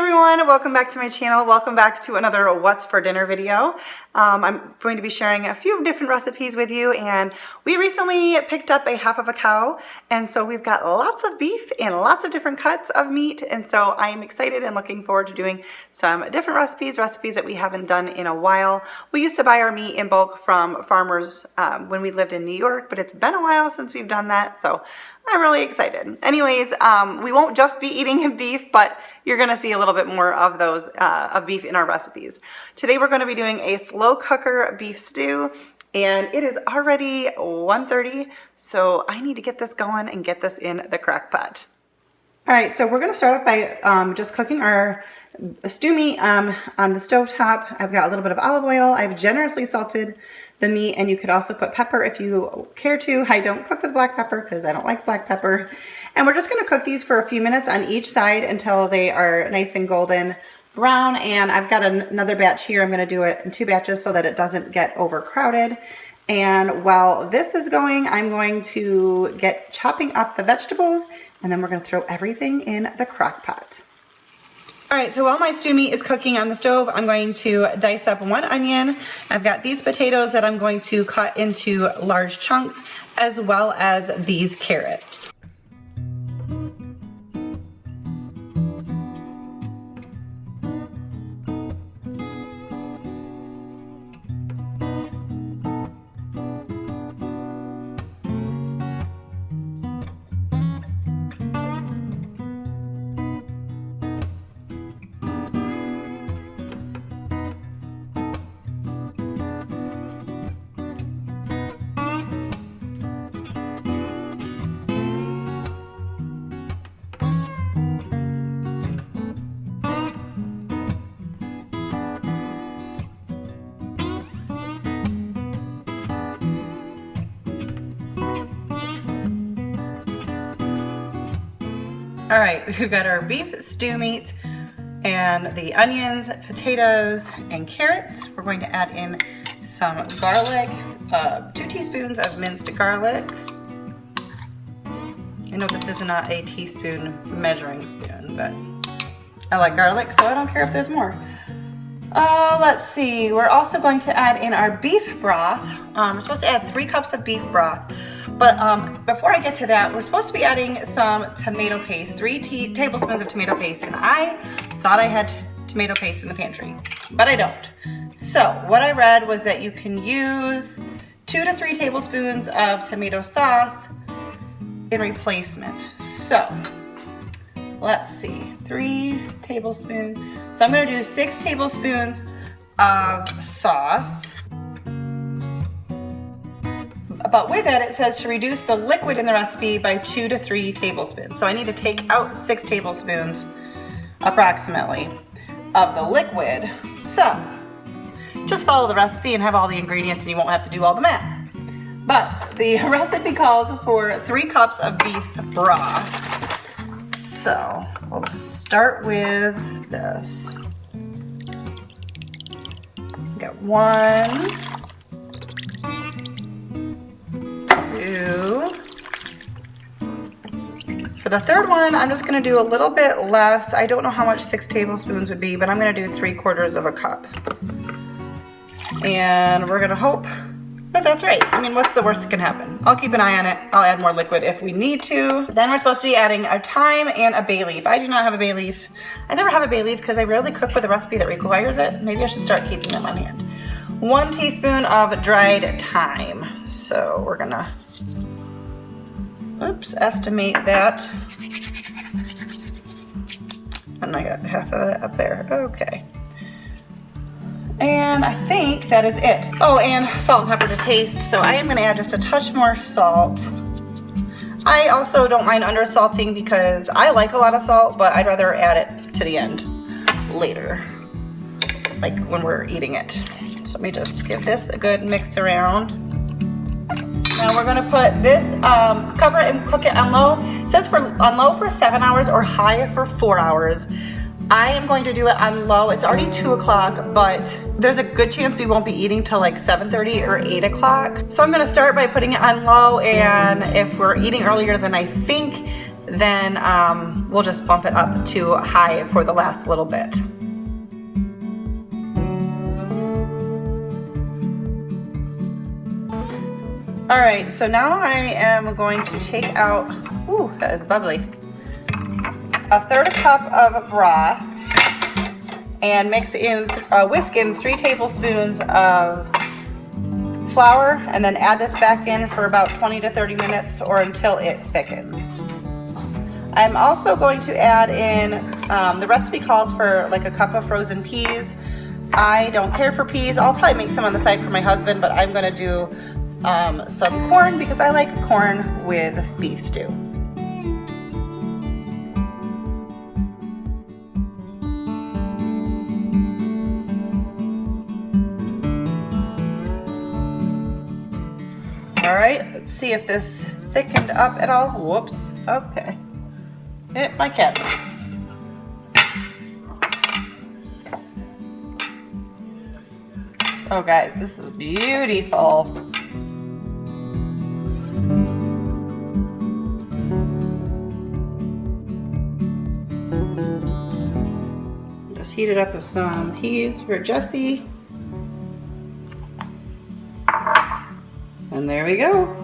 everyone, welcome back to my channel. Welcome back to another What's for Dinner video. I'm going to be sharing a few different recipes with you, and we recently picked up a half of a cow, and so we've got lots of beef and lots of different cuts of meat, and so I'm excited and looking forward to doing some different recipes that we haven't done in a while. We used to buy our meat in bulk from farmers when we lived in New York, but it's been a while since we've done that, so I'm really excited. Anyways, we won't just be eating beef, but you're gonna see a little bit more of those of beef in our recipes. Today we're gonna be doing a slow cooker beef stew, and it is already 1:30, so I need to get this going and get this in the crock pot. All right, so we're gonna start off by just cooking our stew meat on the stovetop. I've got a little bit of olive oil. I've generously salted the meat, and you could also put pepper if you care to. I don't cook with black pepper because I don't like black pepper. And we're just gonna cook these for a few minutes on each side until they are nice and golden brown. And I've got another batch here. I'm gonna do it in 2 batches so that it doesn't get overcrowded. And while this is going, I'm going to get chopping up the vegetables, and then we're gonna throw everything in the crock pot. All right, so while my stew meat is cooking on the stove, I'm going to dice up 1 onion. I've got these potatoes that I'm going to cut into large chunks, as well as these carrots. All right, we've got our beef stew meat and the onions, potatoes, and carrots. We're going to add in some garlic, 2 teaspoons of minced garlic. I know this is not a teaspoon measuring spoon, but I like garlic, so I don't care if there's more. Let's see, we're also going to add in our beef broth. We're supposed to add 3 cups of beef broth. But before I get to that, we're supposed to be adding some tomato paste, 3 tablespoons of tomato paste, and I thought I had tomato paste in the pantry, but I don't. So what I read was that you can use 2 to 3 tablespoons of tomato sauce in replacement. So let's see, 3 tablespoons. So I'm gonna do 6 tablespoons of sauce. But with that, it says to reduce the liquid in the recipe by 2 to 3 tablespoons. So I need to take out 6 tablespoons approximately of the liquid. So just follow the recipe and have all the ingredients, and you won't have to do all the math. But the recipe calls for 3 cups of beef broth. So we'll just start with this. We got 1, 2. For the third one, I'm just gonna do a little bit less. I don't know how much 6 tablespoons would be, but I'm gonna do 3/4 of a cup. And we're gonna hope that that's right. I mean, what's the worst that can happen? I'll keep an eye on it. I'll add more liquid if we need to. Then we're supposed to be adding a thyme and a bay leaf. I do not have a bay leaf. I never have a bay leaf because I rarely cook with a recipe that requires it. Maybe I should start keeping them on hand. 1 teaspoon of dried thyme. So we're gonna, estimate that. And I got half of that up there, okay. And I think that is it. Oh, and salt and pepper to taste. So I am gonna add just a touch more salt. I also don't mind under salting because I like a lot of salt, but I'd rather add it to the end later, like when we're eating it. So let me just give this a good mix around. Now we're gonna put this, cover it and cook it on low. It says on low for 7 hours or high for 4 hours. I am going to do it on low. It's already 2 o'clock, but there's a good chance we won't be eating till like 7:30 or 8 o'clock. So I'm gonna start by putting it on low, and if we're eating earlier than I think, then we'll just bump it up to high for the last little bit. All right, so now I am going to take out, ooh, that is bubbly, a 1/3 cup of broth and mix in, whisk in 3 tablespoons of flour, and then add this back in for about 20 to 30 minutes or until it thickens. I'm also going to add in, the recipe calls for like a cup of frozen peas. I don't care for peas. I'll probably make some on the side for my husband, but I'm gonna do some corn because I like corn with beef stew. All right, let's see if this thickened up at all. Whoops, okay. Hit my cabinet. Oh guys, this is beautiful. Just heat it up with some peas for Jesse. And there we go.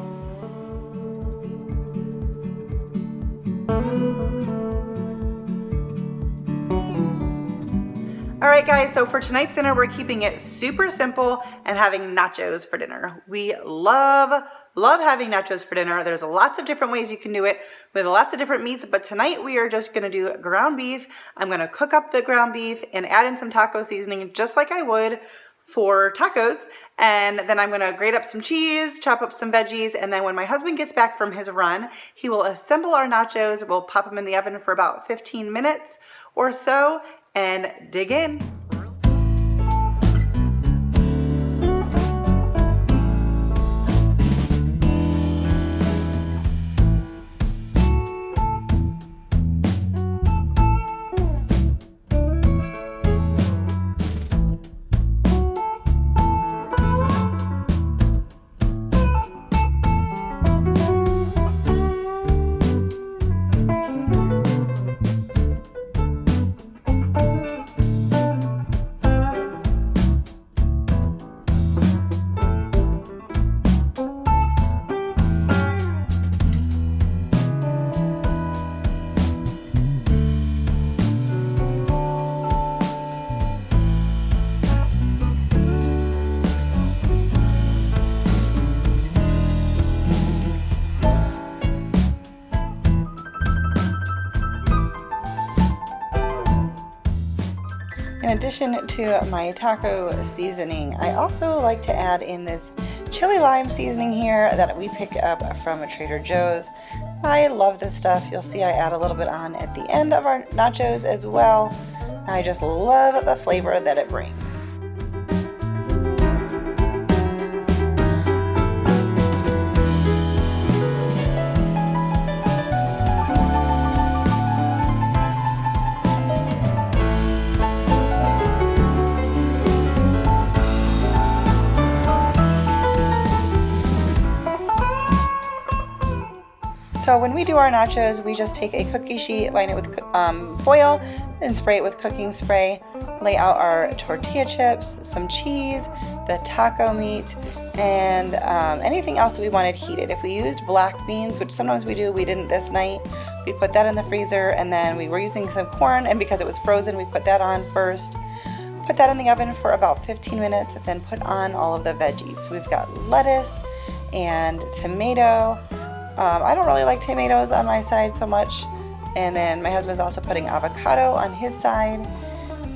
All right guys, so for tonight's dinner, we're keeping it super simple and having nachos for dinner. We love having nachos for dinner. There's lots of different ways you can do it with lots of different meats, but tonight we are just gonna do ground beef. I'm gonna cook up the ground beef and add in some taco seasoning just like I would for tacos. And then I'm gonna grate up some cheese, chop up some veggies, and then when my husband gets back from his run, he will assemble our nachos. We'll pop them in the oven for about 15 minutes or so and dig in. In addition to my taco seasoning, I also like to add in this chili lime seasoning here that we picked up from Trader Joe's. I love this stuff. You'll see I add a little bit on at the end of our nachos as well. I just love the flavor that it brings. So when we do our nachos, we just take a cookie sheet, line it with foil, and spray it with cooking spray. Lay out our tortilla chips, some cheese, the taco meat, and anything else we wanted heated. If we used black beans, which sometimes we do, we didn't this night, we put that in the freezer, and then we were using some corn, and because it was frozen, we put that on first. Put that in the oven for about 15 minutes, and then put on all of the veggies. So we've got lettuce and tomato. I don't really like tomatoes on my side so much. And then my husband's also putting avocado on his side.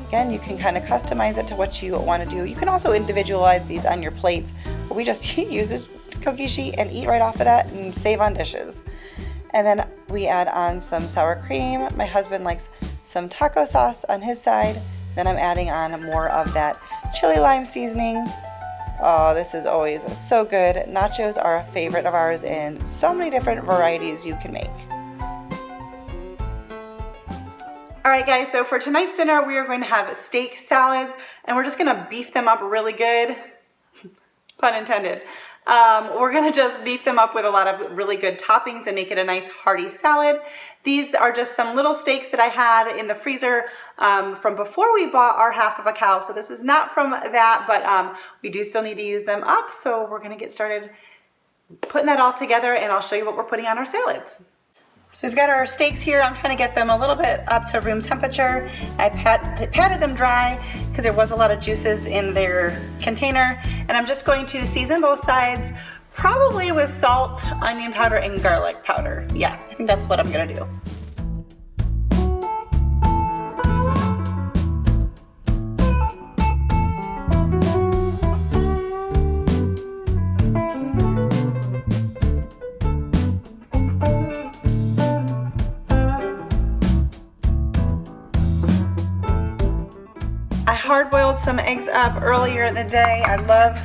Again, you can kind of customize it to what you want to do. You can also individualize these on your plates, but we just use a cookie sheet and eat right off of that and save on dishes. And then we add on some sour cream. My husband likes some taco sauce on his side. Then I'm adding on more of that chili lime seasoning. Oh, this is always so good. Nachos are a favorite of ours in so many different varieties you can make. All right guys, so for tonight's dinner, we are going to have steak salads, and we're just gonna beef them up really good, pun intended. We're gonna just beef them up with a lot of really good toppings and make it a nice hearty salad. These are just some little steaks that I had in the freezer from before we bought our half of a cow. So this is not from that, but we do still need to use them up. So we're gonna get started putting that all together, and I'll show you what we're putting on our salads. So we've got our steaks here. I'm trying to get them a little bit up to room temperature. I patted them dry because there was a lot of juices in their container. And I'm just going to season both sides, probably with salt, onion powder, and garlic powder. Yeah, I think that's what I'm gonna do. I hard-boiled some eggs up earlier in the day. I love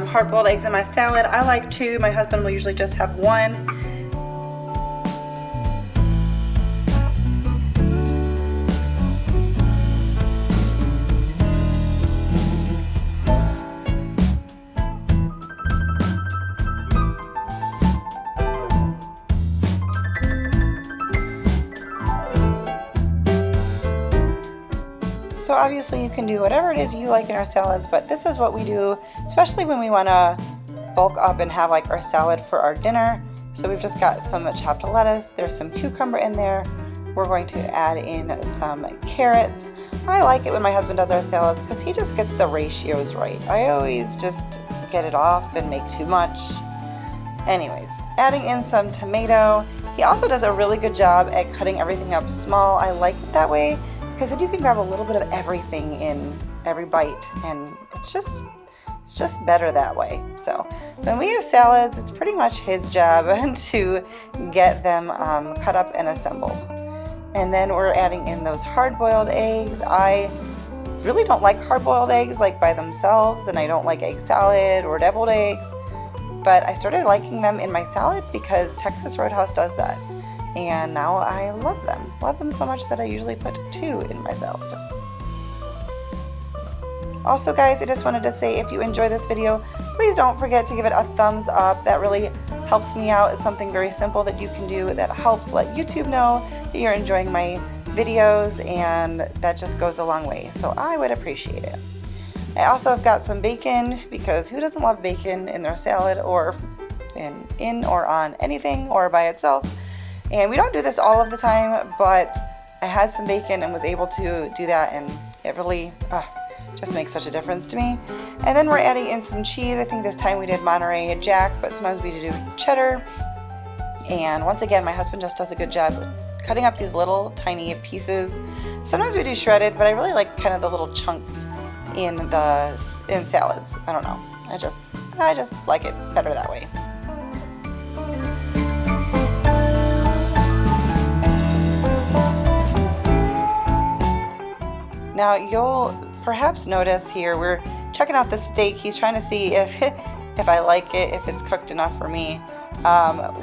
hard-boiled eggs in my salad. I like 2. My husband will usually just have 1. So obviously you can do whatever it is you like in our salads, but this is what we do, especially when we want to bulk up and have like our salad for our dinner. So we've just got some chopped lettuce, there's some cucumber in there. We're going to add in some carrots. I like it when my husband does our salads because he just gets the ratios right. I always just get it off and make too much. Anyways, adding in some tomato. He also does a really good job at cutting everything up small. I like it that way, because then you can grab a little bit of everything in every bite, and it's just better that way. So when we have salads, it's pretty much his job to get them cut up and assembled. And then we're adding in those hard-boiled eggs. I really don't like hard-boiled eggs like by themselves, and I don't like egg salad or deviled eggs, but I started liking them in my salad because Texas Roadhouse does that. And now I love them. Love them so much that I usually put 2 in my salad. Also guys, I just wanted to say if you enjoy this video, please don't forget to give it a thumbs up. That really helps me out. It's something very simple that you can do that helps let YouTube know that you're enjoying my videos, and that just goes a long way. So I would appreciate it. I also have got some bacon, because who doesn't love bacon in their salad or in or on anything or by itself? And we don't do this all of the time, but I had some bacon and was able to do that, and it really just makes such a difference to me. And then we're adding in some cheese. I think this time we did Monterey Jack, but sometimes we do cheddar. And once again, my husband just does a good job cutting up these little tiny pieces. Sometimes we do shredded, but I really like kind of the little chunks in salads. I don't know. I just like it better that way. Now you'll perhaps notice here, we're checking out the steak. He's trying to see if I like it, if it's cooked enough for me.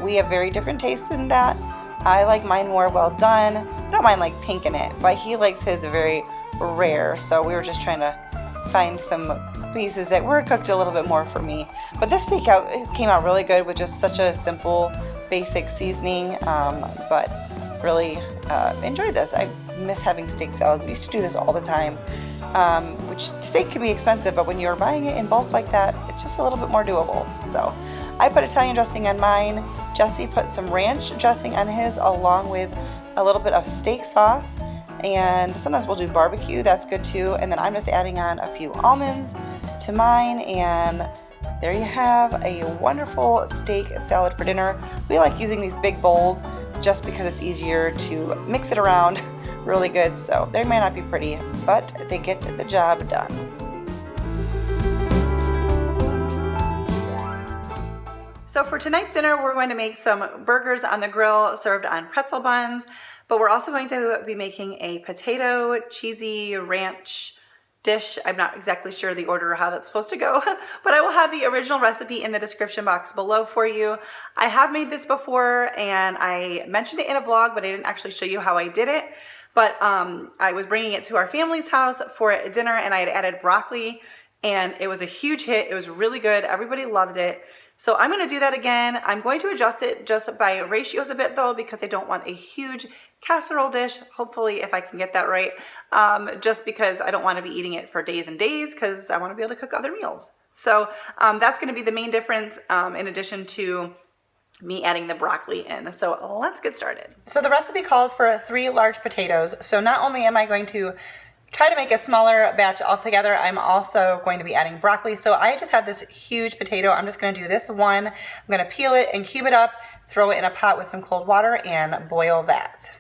We have very different tastes in that. I like mine more well done. I don't mind like pink in it, but he likes his very rare. So we were just trying to find some pieces that were cooked a little bit more for me. But this steak came out really good with just such a simple, basic seasoning. But really enjoyed this. I miss having steak salads. We used to do this all the time, which steak can be expensive, but when you're buying it in bulk like that, it's just a little bit more doable. So I put Italian dressing on mine. Jesse put some ranch dressing on his, along with a little bit of steak sauce, and sometimes we'll do barbecue. That's good too. And then I'm just adding on a few almonds to mine, and there you have a wonderful steak salad for dinner. We like using these big bowls just because it's easier to mix it around really good. So they may not be pretty, but they get the job done. So for tonight's dinner, we're going to make some burgers on the grill served on pretzel buns, but we're also going to be making a potato cheesy ranch dish. I'm not exactly sure the order or how that's supposed to go, but I will have the original recipe in the description box below for you. I have made this before and I mentioned it in a vlog, but I didn't actually show you how I did it. But I was bringing it to our family's house for dinner, and I had added broccoli and it was a huge hit. It was really good. Everybody loved it. So I'm going to do that again. I'm going to adjust it just by ratios a bit though, because I don't want a huge casserole dish. Hopefully, if I can get that right, just because I don't want to be eating it for days and days, because I want to be able to cook other meals. So that's going to be the main difference, in addition to me adding the broccoli in. So let's get started. So the recipe calls for 3 large potatoes. So not only am I going to try to make a smaller batch altogether, I'm also going to be adding broccoli. So I just have this huge potato. I'm just going to do this one. I'm going to peel it and cube it up, throw it in a pot with some cold water, and boil that.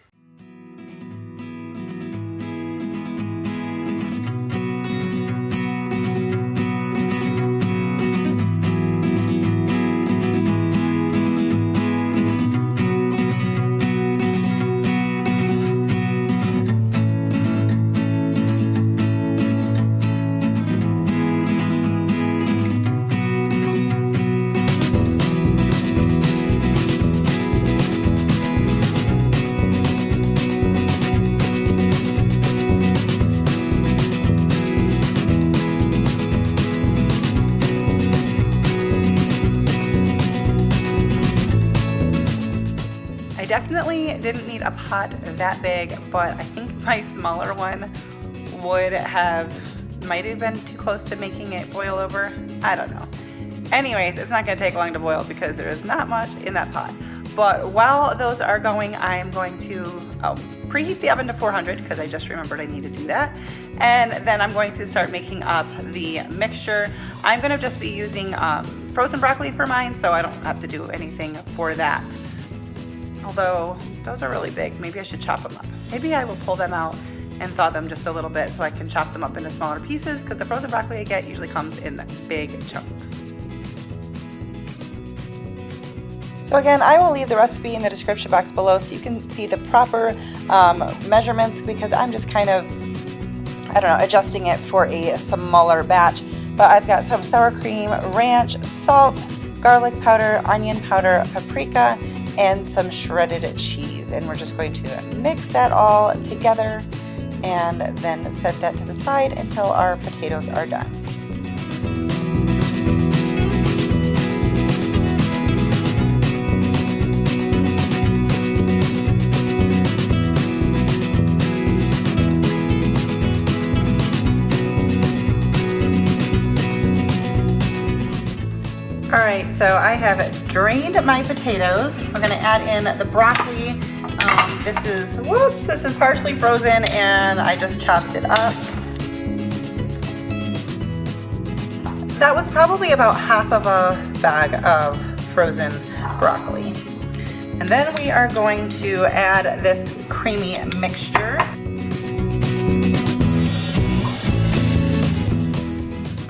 Definitely didn't need a pot that big, but I think my smaller one might have been too close to making it boil over. I don't know. Anyways, it's not going to take long to boil because there is not much in that pot. But while those are going, I'm going to preheat the oven to 400 because I just remembered I need to do that. And then I'm going to start making up the mixture. I'm going to just be using frozen broccoli for mine, so I don't have to do anything for that. Although those are really big, maybe I should chop them up. Maybe I will pull them out and thaw them just a little bit so I can chop them up into smaller pieces, because the frozen broccoli I get usually comes in big chunks. So again, I will leave the recipe in the description box below so you can see the proper measurements, because I'm just kind of, I don't know, adjusting it for a smaller batch. But I've got some sour cream, ranch, salt, garlic powder, onion powder, paprika, and some shredded cheese, and we're just going to mix that all together and then set that to the side until our potatoes are done. Alright, so I have drained my potatoes. We're going to add in the broccoli. This is partially frozen and I just chopped it up. That was probably about half of a bag of frozen broccoli. And then we are going to add this creamy mixture.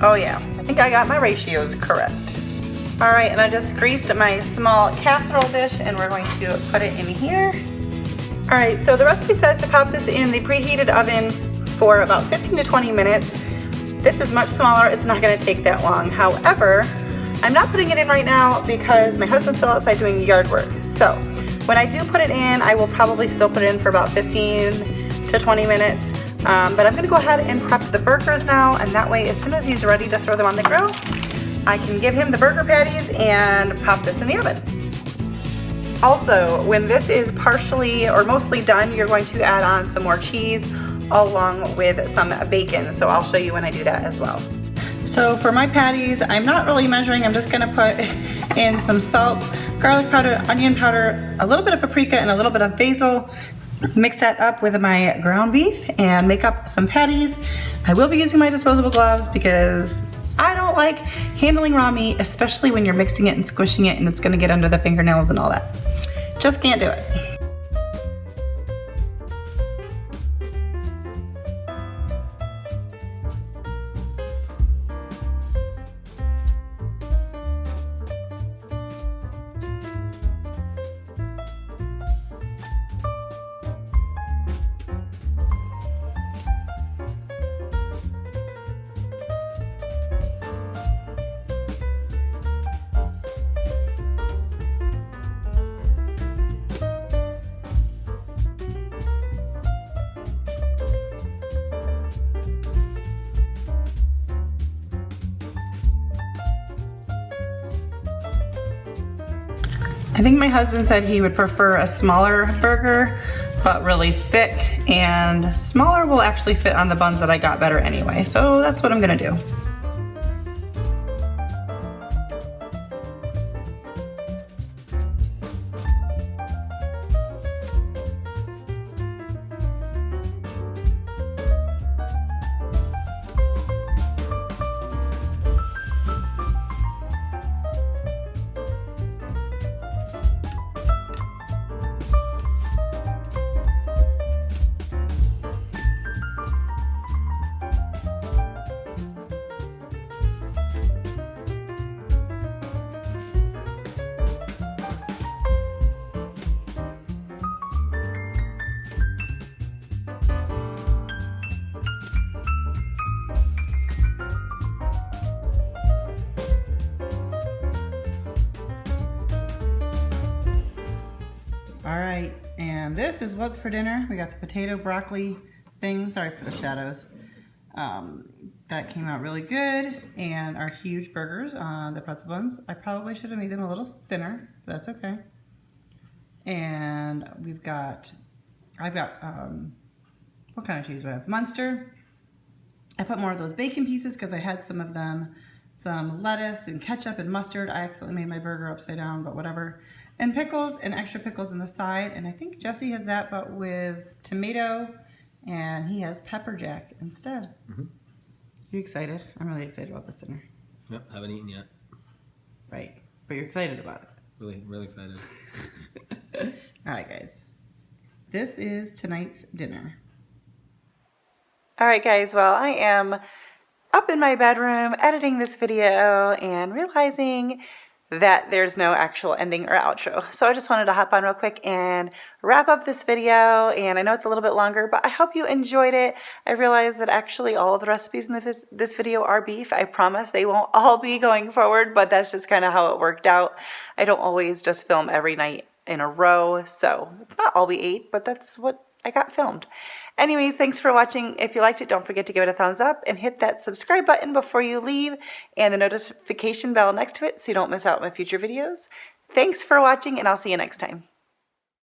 Oh yeah, I think I got my ratios correct. All right, and I just greased my small casserole dish and we're going to put it in here. All right, so the recipe says to pop this in the preheated oven for about 15 to 20 minutes. This is much smaller, it's not gonna take that long. However, I'm not putting it in right now because my husband's still outside doing yard work. So when I do put it in, I will probably still put it in for about 15 to 20 minutes. But I'm gonna go ahead and prep the burgers now, and that way as soon as he's ready to throw them on the grill, I can give him the burger patties and pop this in the oven. Also, when this is partially or mostly done, you're going to add on some more cheese along with some bacon. So I'll show you when I do that as well. So for my patties, I'm not really measuring. I'm just gonna put in some salt, garlic powder, onion powder, a little bit of paprika, and a little bit of basil. Mix that up with my ground beef and make up some patties. I will be using my disposable gloves because I don't like handling raw meat, especially when you're mixing it and squishing it and it's gonna get under the fingernails and all that. Just can't do it. I think my husband said he would prefer a smaller burger, but really thick, and smaller will actually fit on the buns that I got better anyway. So that's what I'm gonna do. All right, and this is what's for dinner. We got the potato broccoli thing. Sorry for the shadows. That came out really good. And our huge burgers, the pretzel buns. I probably should have made them a little thinner, but that's okay. And I've got, what kind of cheese do I have? Munster. I put more of those bacon pieces because I had some of them, some lettuce and ketchup and mustard. I accidentally made my burger upside down, but whatever. And pickles and extra pickles on the side. And I think Jesse has that, but with tomato, and he has pepper jack instead. Mm-hmm. You excited? I'm really excited about this dinner. Yep, haven't eaten yet. Right, but you're excited about it. Really, really excited. All right, guys. This is tonight's dinner. All right, guys. Well, I am up in my bedroom editing this video and realizing that there's no actual ending or outro. So I just wanted to hop on real quick and wrap up this video. And I know it's a little bit longer, but I hope you enjoyed it. I realize that actually all of the recipes in this video are beef. I promise they won't all be going forward, but that's just kind of how it worked out. I don't always just film every night in a row, so it's not all we ate, but that's what I got filmed. Anyways, thanks for watching. If you liked it, don't forget to give it a thumbs up and hit that subscribe button before you leave and the notification bell next to it so you don't miss out on my future videos. Thanks for watching, and I'll see you next time.